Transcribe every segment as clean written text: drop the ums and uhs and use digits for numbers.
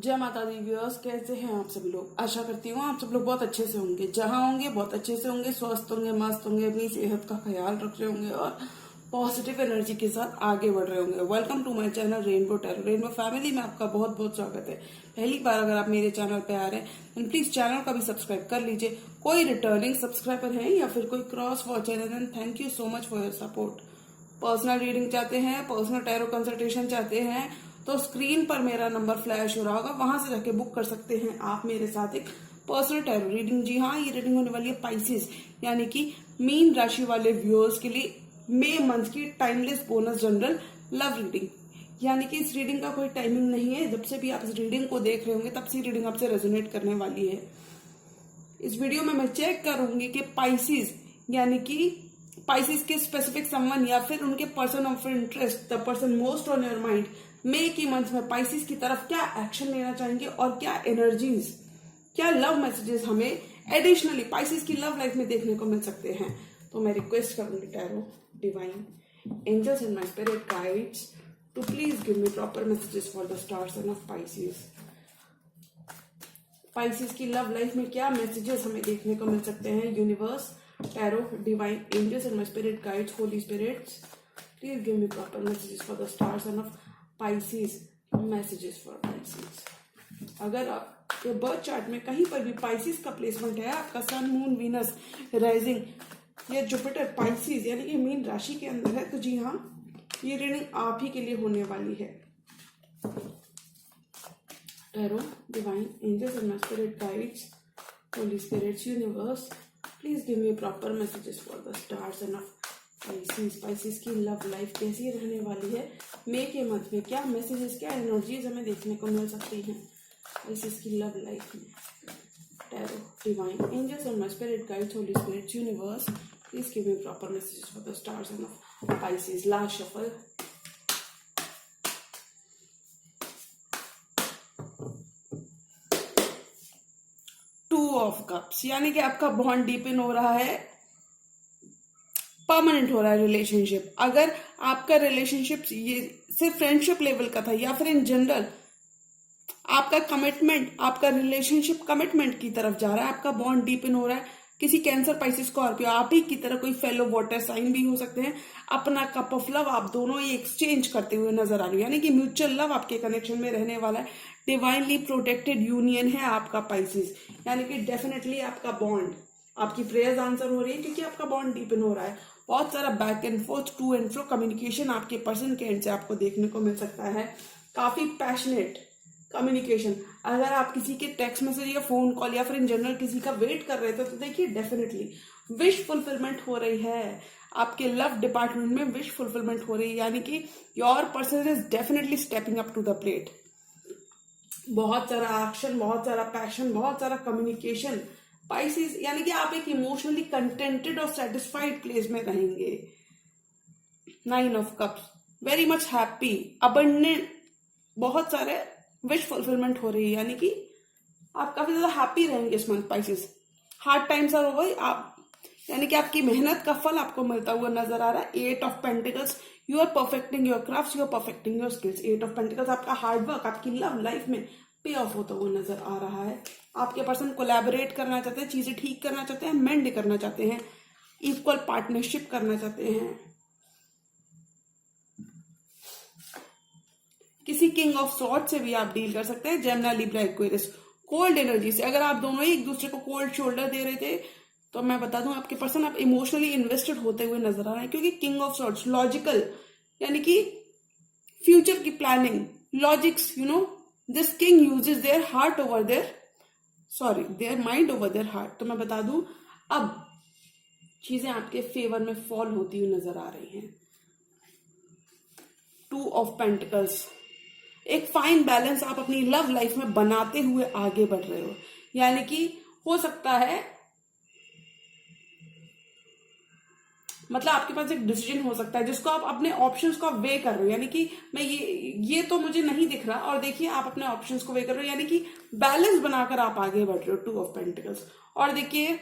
जय माता the viewers, कैसे हैं आप सभी लोग। आशा करती हूँ आप सब लोग बहुत अच्छे से होंगे। जहाँ होंगे बहुत अच्छे से होंगे, स्वस्थ होंगे, मस्त होंगे, अपनी सेहत का ख्याल रख रहे होंगे और पॉजिटिव एनर्जी के साथ आगे बढ़ रहे होंगे। Welcome to my channel rainbow tarot. Rainbow family में आपका बहुत बहुत स्वागत है। पहली बार अगर आप मेरे चैनल पे आ रहे हैं तो प्लीज चैनल का भी सब्सक्राइब कर लीजिए। कोई रिटर्निंग सब्सक्राइबर है या फिर कोई क्रॉस वॉचर है, then thank you so much for your support. Personal reading चाहते हैं, पर्सनल टैरो कंसल्टेशन चाहते हैं तो स्क्रीन पर मेरा नंबर फ्लैश हो रहा होगा, वहां से जाके बुक कर सकते हैं आप मेरे साथ एक पर्सनल टैरो रीडिंग। जी हाँ, ये रीडिंग होने वाली है पाइसेस यानी कि मीन राशि वाले व्यूअर्स के लिए मई मंथ की timeless bonus general love reading. यानी कि इस रीडिंग का कोई टाइमिंग नहीं है, जब से भी आप इस रीडिंग को देख रहे होंगे तब से रीडिंग आपसे रेजोनेट करने वाली है। इस वीडियो में मैं चेक करूंगी कि पाइसेस यानी कि पाइसेस के स्पेसिफिक समवन या फिर उनके person of interest, the person most on your mind, मई की मंथ में पाइसेस की तरफ क्या एक्शन लेना चाहेंगे और क्या एनर्जीज, क्या लव मैसेजेस हमें एडिशनली पाइसेस की लव लाइफ में देखने को मिल सकते हैं। तो मैं रिक्वेस्ट करूंगी tarot, divine, angels and my spirit guides to please give me proper messages for the star sign of Pisces. Pisces की लव लाइफ में क्या मैसेजेस हमें देखने को मिल सकते हैं। Universe, tarot, divine, angels and my spirit guides, holy spirits, please give me proper messages for the star sign of Pisces. Messages for Pisces. अगर आपके बर्थ चार्ट में कहीं पर भी पाइसेस का प्लेसमेंट है, आपका सन, मून, वीनस, राइजिंग या जुपिटर पाइसेस यानी कि मीन राशि के अंदर है, तो जी हाँ, ये रीडिंग आप ही के लिए होने वाली है। Tarot, divine, angels and my spirit guides, holy spirits, universe, please give me proper messages for the star एंड ऑफ पाइसेस। पाइसेस की लव लाइफ कैसी रहने वाली है मई के मंथ में, क्या मैसेजेस, क्या एनर्जीज हमें देखने को मिल सकती हैं पाइसेस की लव लाइफ में। Tarot, divine, angels and my spirit guides, holy spirits, universe, please give me proper messages for the star एंड of Pisces. Last shuffle. Two of cups यानी कि आपका बॉन्ड डीपन हो रहा है, परमानेंट हो रहा है रिलेशनशिप। अगर आपका रिलेशनशिप ये सिर्फ फ्रेंडशिप लेवल का था या फिर इन जनरल आपका कमिटमेंट, आपका रिलेशनशिप कमिटमेंट की तरफ जा रहा है, आपका बॉन्ड डीपन हो रहा है किसी कैंसर, पाइसेस, स्कॉर्पियो, आप ही की तरह कोई फेलो वाटर साइन भी हो सकते हैं। अपना कप ऑफ लव आप दोनों ही एक्सचेंज करते हुए नजर आ रही है, यानी कि म्यूचुअल लव आपके कनेक्शन में रहने वाला है। डिवाइनली प्रोटेक्टेड यूनियन है आपका पाइसेस, यानी कि डेफिनेटली आपका बॉन्ड, आपकी प्रेयर्स आंसर हो रही है क्योंकि आपका बॉन्ड डीपन हो रहा है। बहुत सारा back and forth, to and fro communication आपके पर्सन के एंड से आपको देखने को मिल सकता है। काफी पैशनेट कम्युनिकेशन। अगर आप किसी के टेक्स्ट मैसेज या फोन कॉल या फिर इन जनरल किसी का वेट कर रहे थे तो देखिए डेफिनेटली विश फुलफिलमेंट हो रही है। आपके लव डिपार्टमेंट में विश फुलफिलमेंट हो रही है, यानी कि your person is definitely stepping up to the plate. बहुत सारा एक्शन, बहुत सारा पैशन, बहुत सारा कम्युनिकेशन पाइसेस, यानी कि आप एक इमोशनली कंटेंटेड और सेटिस्फाइड प्लेस में रहेंगे। Nine of cups, very much happy, abundant, बहुत सारे विश फुलफिलमेंट हो रही है, यानी कि आप काफी ज्यादा हैप्पी रहेंगे इस month Pisces. Hard times are over, आप यानी कि आपकी मेहनत का फल आपको मिलता हुआ नजर आ रहा है। Eight of pentacles, you are perfecting your craft, you are perfecting your skills. Eight of pentacles आपका हार्डवर्क आपकी लव लाइफ में पे ऑफ होता हुआ नजर आ रहा है। आपके पर्सन कोलैबोरेट करना चाहते हैं, चीजें ठीक करना चाहते हैं, मेंड करना चाहते हैं, इक्वल पार्टनरशिप करना चाहते हैं। किसी किंग ऑफ सॉर्ड से भी आप डील कर सकते हैं। Gemini, Libra, Aquarius, cold energy से अगर आप दोनों ही एक दूसरे को कोल्ड शोल्डर दे रहे थे तो मैं बता दूं आपके पर्सन आप इमोशनली इन्वेस्टेड होते हुए नजर आ रहे हैं, क्योंकि किंग ऑफ सॉर्ड्स लॉजिकल, यानी कि फ्यूचर की planning, logics, you know, this king uses their heart over their mind over their heart. तो मैं बता दूं अब चीजें आपके फेवर में फॉल होती हुई नजर आ रही हैं। टू ऑफ पेंटिकल्स, एक फाइन बैलेंस आप अपनी लव लाइफ में बनाते हुए आगे बढ़ रहे हो, यानी कि हो सकता है मतलब आपके पास एक डिसीजन हो सकता है जिसको आप अपने ऑप्शंस को वे कर रहे हो, यानी कि मैं ये तो मुझे नहीं दिख रहा और देखिए आप अपने ऑप्शंस को वे कर रहे हो, यानी कि बैलेंस बनाकर आप आगे बढ़ रहे हो। टू ऑफ पेंटिकल्स और देखिए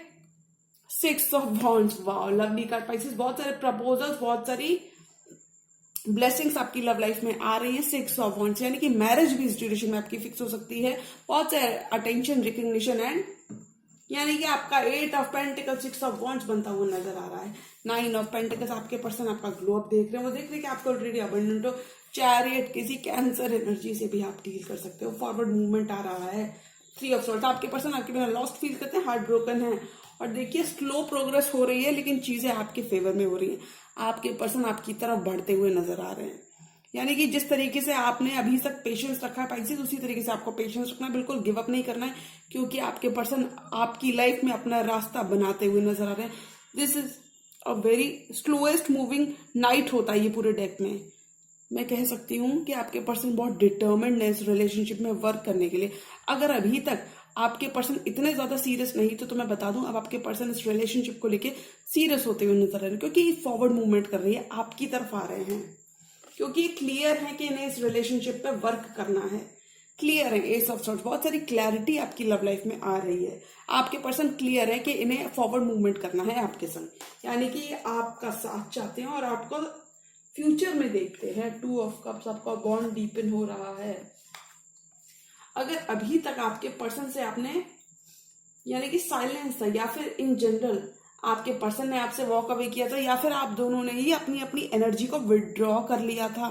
six of wands, wow lovely card Pisces. बहुत सारे प्रपोजल्स, बहुत सारी ब्लेसिंग्स आपकी लव लाइफ में आ रही है 6 ऑफ वॉन्ड्स, यानी कि मैरिज भी इस ड्यूरेशन में आपकी फिक्स हो सकती है। बहुत से अटेंशन, रिकग्निशन एंड यानी कि आपका 8 ऑफ पेंटिकल्स 6 ऑफ वॉन्ड्स बनता हुआ नजर आ रहा है। 9 ऑफ पेंटिकल्स आपके पर्सन आपका ग्लो अप देख रहे हैं, वो देख रहे हैं कि आपको ऑलरेडी अबंडेंट हो। चैरियट, किसी कैंसर एनर्जी से भी आप डील कर सकते हो, फॉरवर्ड मूवमेंट आ रहा है। 3 ऑफ सॉर्ड्स, आपके पर्सन आपके बिना लॉस्ट फील करते हैं, हार्ट ब्रोकन है। और देखिए स्लो प्रोग्रेस हो रही है, लेकिन चीजें आपके फेवर में हो रही है। आपके पर्सन आपकी तरफ बढ़ते हुए नजर आ रहे हैं। यानी कि जिस तरीके से आपने अभी तक पेशेंस रखा है पाइसेस, उसी तरीके से आपको पेशेंस रखना है, बिल्कुल गिव अप नहीं करना है, क्योंकि आपके पर्सन आपकी लाइफ में अपना रास्ता बनाते हुए नजर आ रहे हैं। This is a very slowest moving night होता है ये पूरे डेक में। मैं कह सकती हूँ कि आपके पर्सन बहुत डिटर्मिन्ड है इस रिलेशनशिप में वर्क करने के लिए। अगर अभी तक आपके पर्सन इतने ज्यादा सीरियस नहीं थे, तो मैं बता दूं अब आपके पर्सन इस रिलेशनशिप को लेके सीरियस होते हुए नजर आ रहे हैं, क्योंकि फॉरवर्ड मूवमेंट कर रही है, आपकी तरफ आ रहे हैं, क्योंकि क्लियर है कि इन्हें इस रिलेशनशिप पे वर्क करना है। क्लियर है, एस ऑफ सॉर्ड्स, बहुत सारी क्लैरिटी आपकी लव लाइफ में आ रही है। आपके पर्सन क्लियर है कि इन्हें फॉरवर्ड मूवमेंट करना है आपके संग, यानी कि आपका साथ चाहते हैं और आपको फ्यूचर में देखते हैं। 2 ऑफ कप्स, आपका बॉन्ड डीपन हो रहा है। अगर अभी तक आपके पर्सन से आपने यानी कि साइलेंस था, या फिर इन जनरल आपके पर्सन ने आपसे वॉक अवे किया था, या फिर आप दोनों ने ही अपनी अपनी एनर्जी को विड्रॉ कर लिया था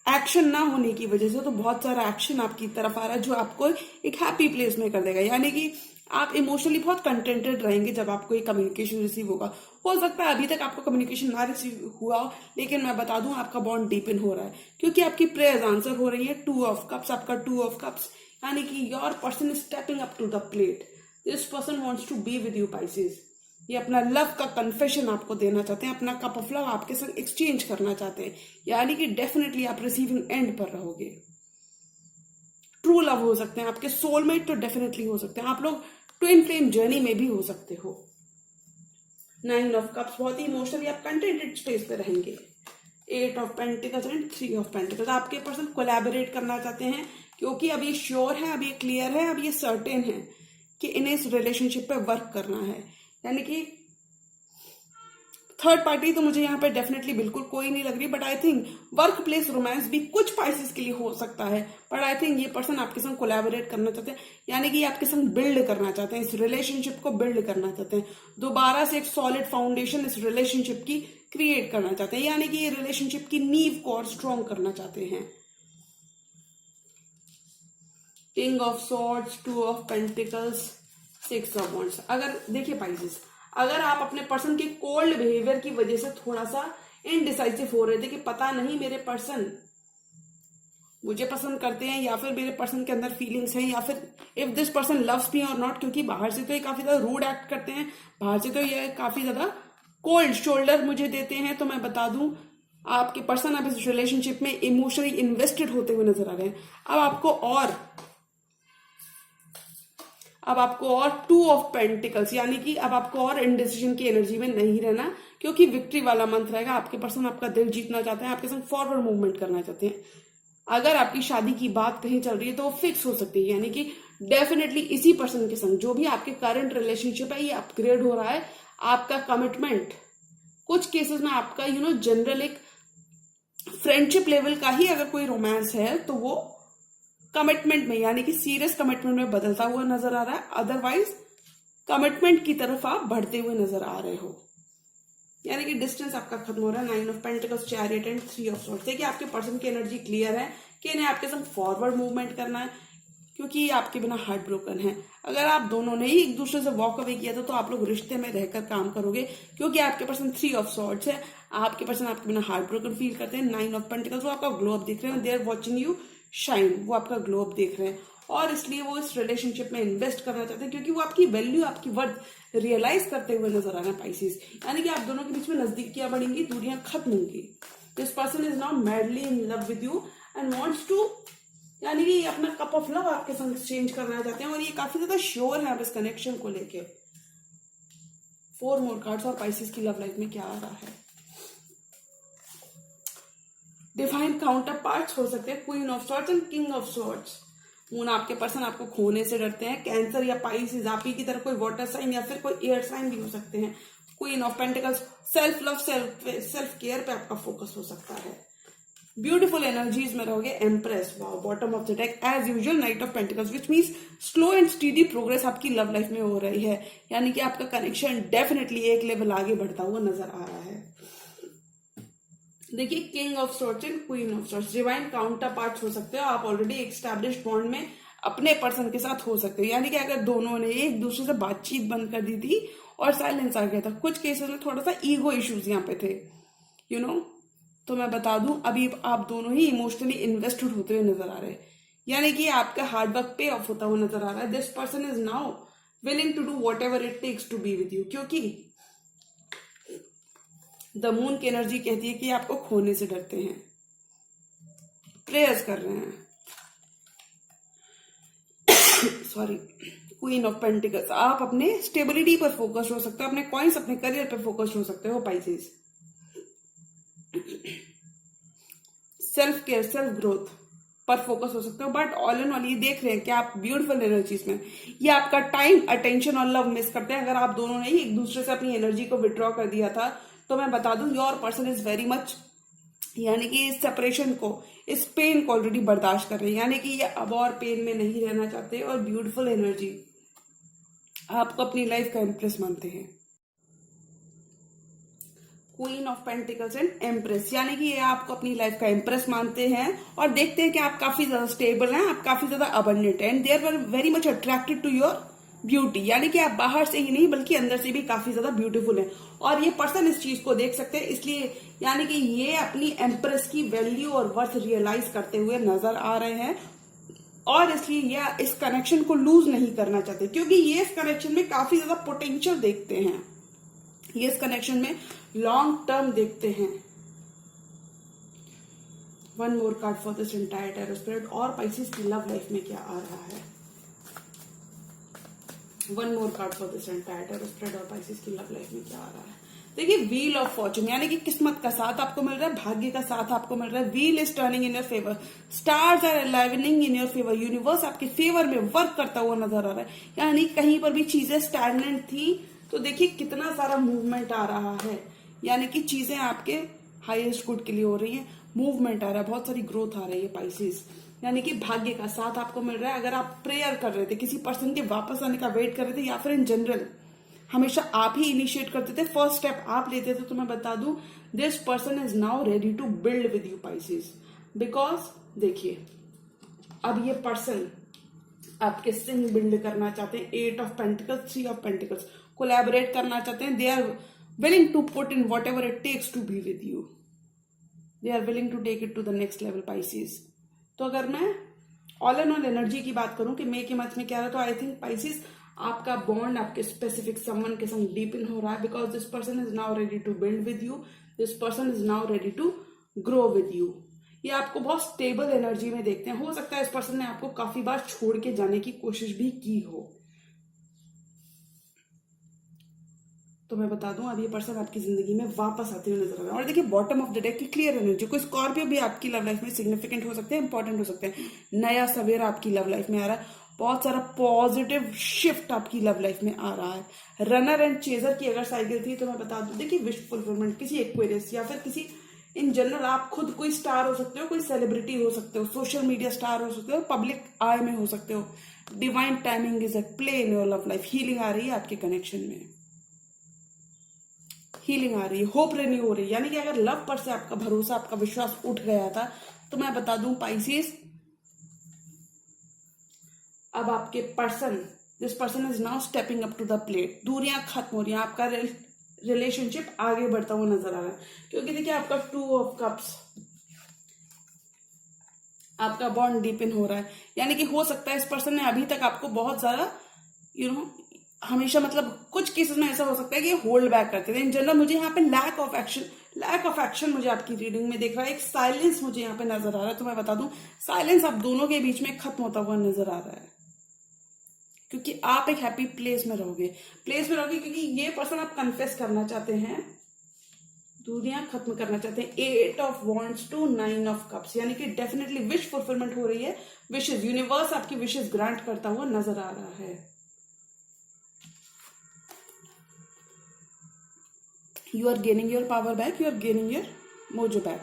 एक्शन ना होने की वजह से, तो बहुत सारा एक्शन आपकी तरफ आ रहा है जो आपको एक हैप्पी प्लेस में कर देगा। यानी कि आप इमोशनली बहुत कंटेंटेड रहेंगे जब आपको एक कम्युनिकेशन रिसीव होगा। हो सकता है अभी तक आपको कम्युनिकेशन ना रिसीव हुआ हो, लेकिन मैं बता दूं आपका बॉन्ड डीपन हो रहा है, क्योंकि आपकी प्रेयर्स आंसर हो रही है। 2 ऑफ कप्स, आपका 2 ऑफ कप्स, यानी कि your person is stepping up to the plate. This person wants to be with you Pisces. ये अपना लव का कन्फेशन आपको देना चाहते हैं, अपना कप ऑफ लव आपके साथ एक्सचेंज करना चाहते हैं, यानी कि डेफिनेटली आप रिसीविंग एंड पर रहोगे। ट्रू लव हो सकते हैं, आपके सोलमेट तो डेफिनेटली हो सकते हैं, आप लोग ट्विन फ्लेम जर्नी में भी हो सकते हो। 9 ऑफ कप्स, बहुत ही इमोशनली आप कंटेंटेड स्पेस पे रहेंगे। 8 of pentacles and 3 of pentacles, आपके पर्सन कोलैबोरेट करना चाहते हैं, क्योंकि अब ये श्योर है, अब ये क्लियर है, अब ये सर्टेन है कि इन्हें इस रिलेशनशिप पे वर्क करना है। यानी कि थर्ड पार्टी तो मुझे यहाँ पे डेफिनेटली बिल्कुल कोई नहीं लग रही, but I think work place romance भी कुछ पाइसेस के लिए हो सकता है। बट आई थिंक ये पर्सन आपके संग कोलैबोरेट करना चाहते हैं, यानी कि आपके संग बिल्ड करना चाहते हैं, इस रिलेशनशिप को बिल्ड करना चाहते हैं, दोबारा से एक सॉलिड फाउंडेशन इस रिलेशनशिप की क्रिएट करना चाहते हैं, यानी कि ये रिलेशनशिप की नींव को और स्ट्रॉन्ग करना चाहते हैं। King of swords, 2 of pentacles, 6 of wands. अगर देखिए पाइसेस, अगर आप अपने पर्सन के कोल्ड बिहेवियर की वजह से थोड़ा सा इनडिसाइसिव हो रहे थे कि पता नहीं मेरे पर्सन मुझे पसंद करते हैं या फिर मेरे पर्सन के अंदर फीलिंग्स हैं, या फिर if this person loves me और नॉट, क्योंकि बाहर से तो ये काफी ज्यादा रूड एक्ट करते हैं, बाहर से तो ये काफी ज्यादा कोल्ड शोल्डर मुझे देते हैं। तो मैं बता दूं आपके पर्सन अब इस रिलेशनशिप में इमोशनली इन्वेस्टेड होते हुए नजर आ रहे हैं। अब आपको और 2 ऑफ पेंटिकल्स, यानी कि अब आपको और इनडिसीजन की एनर्जी में नहीं रहना, क्योंकि विक्ट्री वाला मंथ रहेगा। आपके पर्सन आपका दिल जीतना चाहते हैं, आपके संग फॉरवर्ड मूवमेंट करना चाहते हैं। अगर आपकी शादी की बात कहीं चल रही है तो वो फिक्स हो सकती है, यानी कि डेफिनेटली इसी पर्सन के संग जो भी आपके करंट रिलेशनशिप है ये अपग्रेड हो रहा है। आपका कमिटमेंट कुछ केसेस में आपका जनरल एक फ्रेंडशिप लेवल का ही अगर कोई रोमांस है तो वो कमिटमेंट में, यानी कि सीरियस कमिटमेंट में बदलता हुआ नजर आ रहा है। अदरवाइज कमिटमेंट की तरफ आप बढ़ते हुए नजर आ रहे हो, यानी कि डिस्टेंस आपका खत्म हो रहा है। 9 of pentacles, chariot and 3 of swords. देखिए आपके पर्सन की एनर्जी क्लियर है कि इन्हें आपके संग फॉरवर्ड मूवमेंट करना है, क्योंकि आपके बिना हार्ट ब्रोकन है। अगर आप दोनों ने ही एक दूसरे से वॉक अवे किया था तो आप लोग रिश्ते में रहकर काम करोगे, क्योंकि आपके पर्सन 3 ऑफ सॉर्ड्स है। आपके पर्सन आपके बिना हार्ट ब्रोकन फील करते हैं। 9 ऑफ पेंटिकल्स, वो आपका ग्लो अप दिख रहे हैं, they are watching you shine, वो आपका ग्लो अप देख रहे हैं, और इसलिए वो इस रिलेशनशिप में इन्वेस्ट करना चाहते हैं, क्योंकि वो आपकी वैल्यू, आपकी वर्थ रियलाइज करते हुए नजर आ रहे हैं पाइसेस। यानी कि आप दोनों के बीच में नजदीकियां बढ़ेंगी, दूरियां खत्म होंगी। This person is now madly in love with you and wants to, यानी कि अपना कप ऑफ लव आपके संग एक्सचेंज करना चाहते हैं, और ये काफी ज्यादा श्योर है आप इस कनेक्शन को लेके। 4 मोर कार्ड्स, और पाइसेस की लव लाइफ में क्या आ रहा है। डिवाइन काउंटर पार्ट्स हो सकते हैं, queen of swords and king of swords. Moon, आपके पर्सन आपको खोने से डरते हैं। कैंसर या पाइसेस, आप ही की तरह कोई वाटर साइन या फिर कोई एयर साइन भी हो सकते हैं। Queen of pentacles, self love, self care पे आपका फोकस हो सकता है। ब्यूटीफुल एनर्जीज में रहोगे। Empress, wow, bottom of the deck as usual, knight of pentacles, which means slow and steady progress आपकी लव लाइफ में हो रही है, यानी कि आपका कनेक्शन डेफिनेटली एक लेवल आगे बढ़ता हुआ नजर आ रहा है। देखिए, king of swords and queen of swords, divine counter part हो सकते हो आप, ऑलरेडी एस्टैब्लिश्ड बॉन्ड में अपने पर्सन के साथ हो सकते हो, यानी कि अगर दोनों ने एक दूसरे से बातचीत बंद कर दी थी और साइलेंस आ गया था, कुछ केसेस में थोड़ा सा ईगो इश्यूज यहाँ पे थे, यू नो। तो मैं बता दूं, अभी आप दोनों ही इमोशनली इन्वेस्टेड होते हुए नजर आ रहे हैं, यानी कि आपका हार्डवर्क पे ऑफ होता हुआ नजर आ रहा है। This person is now willing to do whatever it takes to be with you, क्योंकि द मून की एनर्जी कहती है कि आपको खोने से डरते हैं, प्रेयर्स कर रहे हैं। सॉरी, क्वीन ऑफ पेंटिकल्स, आप अपने स्टेबिलिटी पर फोकस हो सकते हो, अपने कॉइन्स, अपने करियर पर फोकस हो सकते हो Pisces. Self care, self growth पर फोकस हो सकते हो, बट ऑल इन ऑल ये देख रहे हैं कि आप ब्यूटीफुल एनर्जीज में, ये आपका टाइम, अटेंशन और लव मिस करते हैं। अगर आप दोनों ने एक दूसरे से अपनी एनर्जी को विड्रॉ कर दिया था, तो मैं बता दूं, your person is very much, यानी कि इस सेपरेशन को, इस पेन को ऑलरेडी बर्दाश्त कर रहे हैं, यानी कि ये अब और पेन में नहीं रहना चाहते, और ब्यूटीफुल एनर्जी आपको अपनी लाइफ का इम्प्रेस मानते हैं। Queen of pentacles and empress, यानी कि ये आपको अपनी लाइफ का इम्प्रेस मानते हैं और देखते हैं कि आप काफी ज्यादा स्टेबल हैं, आप काफी ज्यादा अबंडेंट हैं, and they are very much attracted to your beauty, यानी कि आप बाहर से ही नहीं बल्कि अंदर से भी काफी ज्यादा ब्यूटीफुल हैं, और ये पर्सन इस चीज को देख सकते हैं, इसलिए यानी कि ये अपनी एम्प्रेस की वैल्यू और वर्थ रियलाइज करते हुए नजर आ रहे हैं, और इसलिए ये इस कनेक्शन को लूज नहीं करना चाहते, क्योंकि ये इस कनेक्शन में काफी ज्यादा पोटेंशियल देखते हैं, ये इस कनेक्शन में लॉन्ग टर्म देखते हैं। One more card for this entire tarot spirit, और पाइसेस की लव लाइफ में क्या आ रहा है। One more card for this entire tarot spirit, और पाइसेस की लव लाइफ में क्या आ रहा है। देखिए, व्हील ऑफ फॉर्चून, यानी कि किस्मत का साथ आपको मिल रहा है, भाग्य का साथ आपको मिल रहा है। Wheel is turning in your favour, stars are aligning in your favour, universe आपके फेवर में वर्क करता हुआ नजर आ रहा है, यानी कहीं पर भी चीजें स्टैग्नेंट थी, तो देखिए कितना सारा मूवमेंट आ रहा है, यानी कि चीजें आपके हाईएस्ट गुड के लिए हो रही है, मूवमेंट आ रहा है, बहुत सारी ग्रोथ आ रही है पाइसेस, यानी कि भाग्य का साथ आपको मिल रहा है। अगर आप प्रेयर कर रहे थे, किसी पर्सन के वापस आने का वेट कर रहे थे, या फिर इन जनरल हमेशा आप ही इनिशिएट करते थे, फर्स्ट स्टेप आप लेते थे, तो मैं बता दूं, this person is now ready to build with you Pisces, because देखिए, अब ये पर्सन आपके सिंह बिल्ड करना चाहते हैं, 8 of pentacles, 3 of pentacles, collaborate करना चाहते हैं, they are willing to put in whatever it takes to be with you, they are willing to take it to the next level Pisces। तो अगर मैं ऑल एंड ऑल एनर्जी की बात करूं कि मे के मंथ में क्या रहा, तो आई थिंक Pisces आपका बॉन्ड आपके स्पेसिफिक समवन के संग डीपन हो रहा है, because this person is now ready to build with you, this person is now ready to grow with you. ये आपको बहुत स्टेबल एनर्जी में देखते हैं, हो सकता है इस पर्सन ने आपको काफी बार छोड़ के जाने की कोशिश भी की हो, तो मैं बता दूं, अब ये पर्सन आपकी जिंदगी में वापस आते हुए नजर आ रहा है। और देखिए, बॉटम ऑफ द डेक की क्लियर एनर्जी, कोई स्कॉर्पियो भी आपकी लव लाइफ में सिग्निफिकेंट हो सकते हैं, इंपॉर्टेंट हो सकते हैं, नया सवेरा आपकी लव लाइफ में आ रहा है, बहुत सारा पॉजिटिव शिफ्ट आपकी लव लाइफ में आ रहा है। रनर एंड चेजर की अगर साइकिल थी, तो मैं बता दूं, देखिए, विश फुलफिलमेंट, किसी एक्वेरियस या फिर किसी इन जनरल, आप खुद कोई स्टार हो सकते हो, कोई सेलिब्रिटी हो सकते हो, सोशल मीडिया स्टार हो सकते हो, पब्लिक आई में हो सकते हो। Divine timing is at play in your love life, healing आ रही है आपके कनेक्शन में, हीलिंग आ रही है, होप रिन्यू हो रही है, यानी कि अगर लव पर से आपका भरोसा, आपका विश्वास उठ गया था, तो मैं बता दूं पाइसेस, अब आपके person, this person is now stepping up to the plate, दूरियां खत्म हो रही हैं, आपका रिलेशनशिप आगे बढ़ता हुआ नजर आ रहा है, क्योंकि देखिए आपका 2 ऑफ कप्स, आपका बॉन्ड डीपन हो रहा है, यानी कि हो सकता है इस पर्सन ने अभी तक आपको बहुत ज्यादा हमेशा, मतलब कुछ केसेस में ऐसा हो सकता है कि होल्ड बैक करते थे। इन जनरल मुझे यहाँ पे लैक ऑफ एक्शन मुझे आपकी रीडिंग में दिख रहा है, एक साइलेंस मुझे यहाँ पे नजर आ रहा है, तो मैं बता दूं, साइलेंस आप दोनों के बीच में खत्म होता हुआ नजर आ रहा है, क्योंकि आप एक हैप्पी प्लेस में रहोगे, क्योंकि ये पर्सन आप कन्फेस करना चाहते हैं, दूरियां खत्म करना चाहते हैं। 8 of wands to 9 of cups, यानी कि डेफिनेटली विश फुलफिलमेंट हो रही है, विशेष, यूनिवर्स आपकी विशेष ग्रांट करता हुआ नजर आ रहा है। You are gaining your power back, you are gaining your mojo back.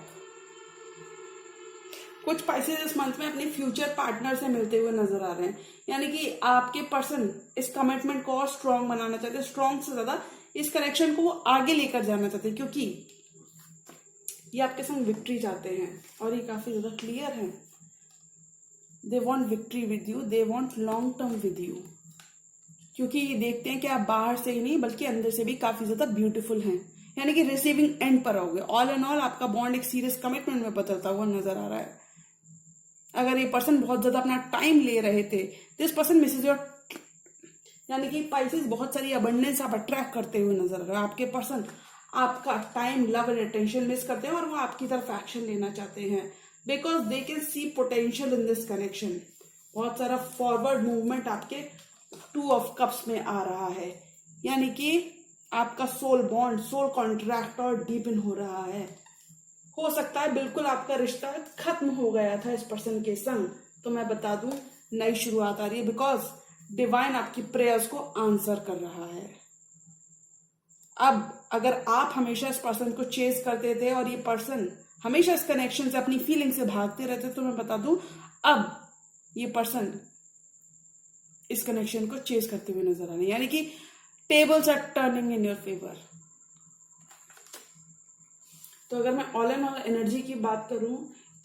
कुछ पाइसेस इस मंथ में अपने फ्यूचर पार्टनर से मिलते हुए नजर आ रहे हैं, यानी कि आपके पर्सन इस कमिटमेंट को और स्ट्रांग बनाना चाहते हैं, स्ट्रांग से ज्यादा इस कनेक्शन को वो आगे लेकर जाना चाहते हैं, क्योंकि ये आपके संग विक्ट्री चाहते हैं और ये काफी ज्यादा क्लियर है। They want victory with you, they want long term with you, क्योंकि ये देखते हैं कि आप बाहर से ही नहीं बल्कि अंदर से भी काफी ज्यादा ब्यूटीफुल हैं, यानी कि रिसीविंग एंड पर आओगे। ऑल एंड ऑल आपका बॉन्ड एक सीरियस कमिटमेंट में बदलता हुआ नजर आ रहा है। अगर ये पर्सन बहुत ज्यादा अपना टाइम ले रहे थे, दिस पर्सन मिसेज योर, यानी कि पाइसेस बहुत सारी अबंडेंस आप अट्रैक्ट करते हुए नजर आ रहे हो। आपके पर्सन आपका time, love and attention miss करते हैं और वो आपकी तरफ एक्शन लेना चाहते हैं, because they can see potential in this connection. बहुत सारा फॉरवर्ड मूवमेंट आपके 2 ऑफ कप्स में आ रहा है, यानी कि आपका सोल बॉन्ड, सोल कॉन्ट्रैक्ट और डीपन हो रहा है। हो सकता है बिल्कुल आपका रिश्ता खत्म हो गया था इस पर्सन के संग, तो मैं बता दूं नई शुरुआत आ रही है, बिकॉज डिवाइन आपकी प्रेयर्स को आंसर कर रहा है। अब अगर आप हमेशा इस पर्सन को चेज करते थे और ये पर्सन हमेशा इस कनेक्शन से, अपनी फीलिंग से भागते रहते, तो मैं बता दूं अब ये पर्सन इस कनेक्शन को चेज करते हुए नजर आ रहे हैं, यानी कि tables are turning in your favour. तो अगर मैं ऑल एंड ऑल एनर्जी की बात करूं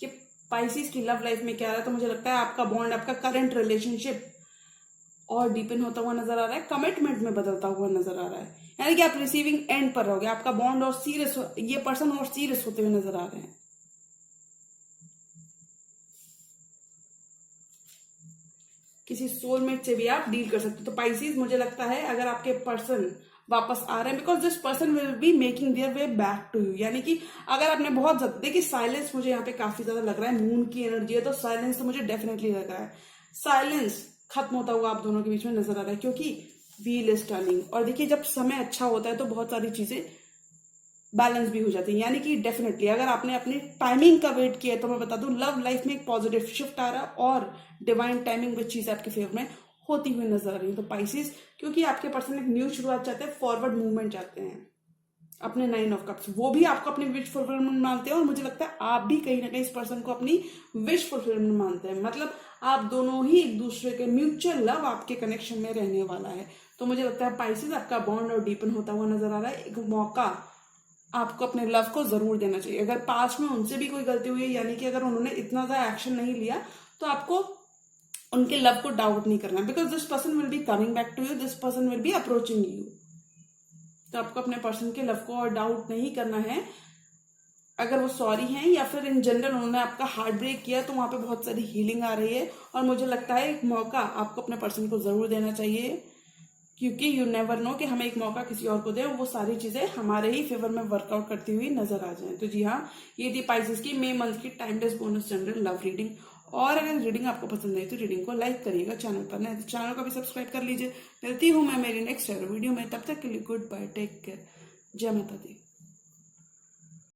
कि पाइसेस की लव लाइफ में क्या रहा है, तो मुझे लगता है आपका बॉन्ड, आपका करंट रिलेशनशिप और डीपन होता हुआ नजर आ रहा है, कमिटमेंट में बदलता हुआ नजर आ रहा है, यानी कि आप रिसीविंग एंड पर रहोगे। आपका बॉन्ड और सीरियस, ये पर्सन और सीरियस होते हुए नजर आ रहे हैं। किसी सोलमेट से भी आप डील कर सकते हो। तो पाइसेस मुझे लगता है अगर आपके पर्सन वापस आ रहे हैं, because this person will be making their way back to you, यानी कि अगर आपने बहुत ज्यादा देखिए, साइलेंस मुझे यहाँ पे काफी ज्यादा लग रहा है, मून की एनर्जी है, तो साइलेंस तो मुझे डेफिनेटली लग रहा है। साइलेंस खत्म होता हुआ आप दोनों के बीच में नजर आ रहा है, क्योंकि व्हील इज टर्निंग। और देखिए, जब समय अच्छा होता है तो बहुत सारी चीजें बैलेंस भी हो जाती है, यानी कि डेफिनेटली अगर आपने अपनी टाइमिंग का वेट किया तो मैं बता दूं लव लाइफ में एक पॉजिटिव शिफ्ट आ रहा है और डिवाइन टाइमिंग विच चीज आपके फेवर में होती हुई नजर आ रही है। तो पाइसेस, क्योंकि आपके पर्सन एक न्यू शुरुआत चाहते हैं, फॉरवर्ड मूवमेंट चाहते हैं, अपने 9 ऑफ कप्स, वो भी आपको अपनी विश फुलफिलमेंट मानते हैं और मुझे लगता है आप भी कहीं ना कहीं इस पर्सन को अपनी विश फुलफिलमेंट मानते हैं। मतलब आप दोनों ही एक दूसरे के म्यूचुअल लव आपके कनेक्शन में रहने वाला है। तो मुझे लगता है पाइसेस आपका बॉन्ड और डीपन होता हुआ नजर आ रहा है। एक मौका आपको अपने लव को जरूर देना चाहिए। अगर पास्ट में उनसे भी कोई गलती हुई है, यानी कि अगर उन्होंने इतना ज्यादा एक्शन नहीं लिया, तो आपको उनके लव को डाउट नहीं करना, because this person will be coming back to you, this person will be approaching you. तो आपको अपने पर्सन के लव को और डाउट नहीं करना है। अगर वो सॉरी हैं या फिर इन जनरल उन्होंने आपका हार्ट ब्रेक किया, तो वहां पे बहुत सारी हीलिंग आ रही है और मुझे लगता है एक मौका आपको अपने पर्सन को जरूर देना चाहिए, क्योंकि यू नेवर नो कि हमें एक मौका किसी और को दे, वो सारी चीजें हमारे ही फेवर में वर्कआउट करती हुई नजर आ जाए। तो जी हाँ, ये थी पाइसेस की मई मंथ की timeless bonus general love reading. और अगर रीडिंग आपको पसंद आई तो रीडिंग को लाइक करिएगा, चैनल पर नए तो चैनल को भी सब्सक्राइब कर लीजिए। मिलती हूँ मैं मेरी नेक्स्ट वीडियो में, तब तक के लिए गुड बाय, टेक केयर, जय माता दी।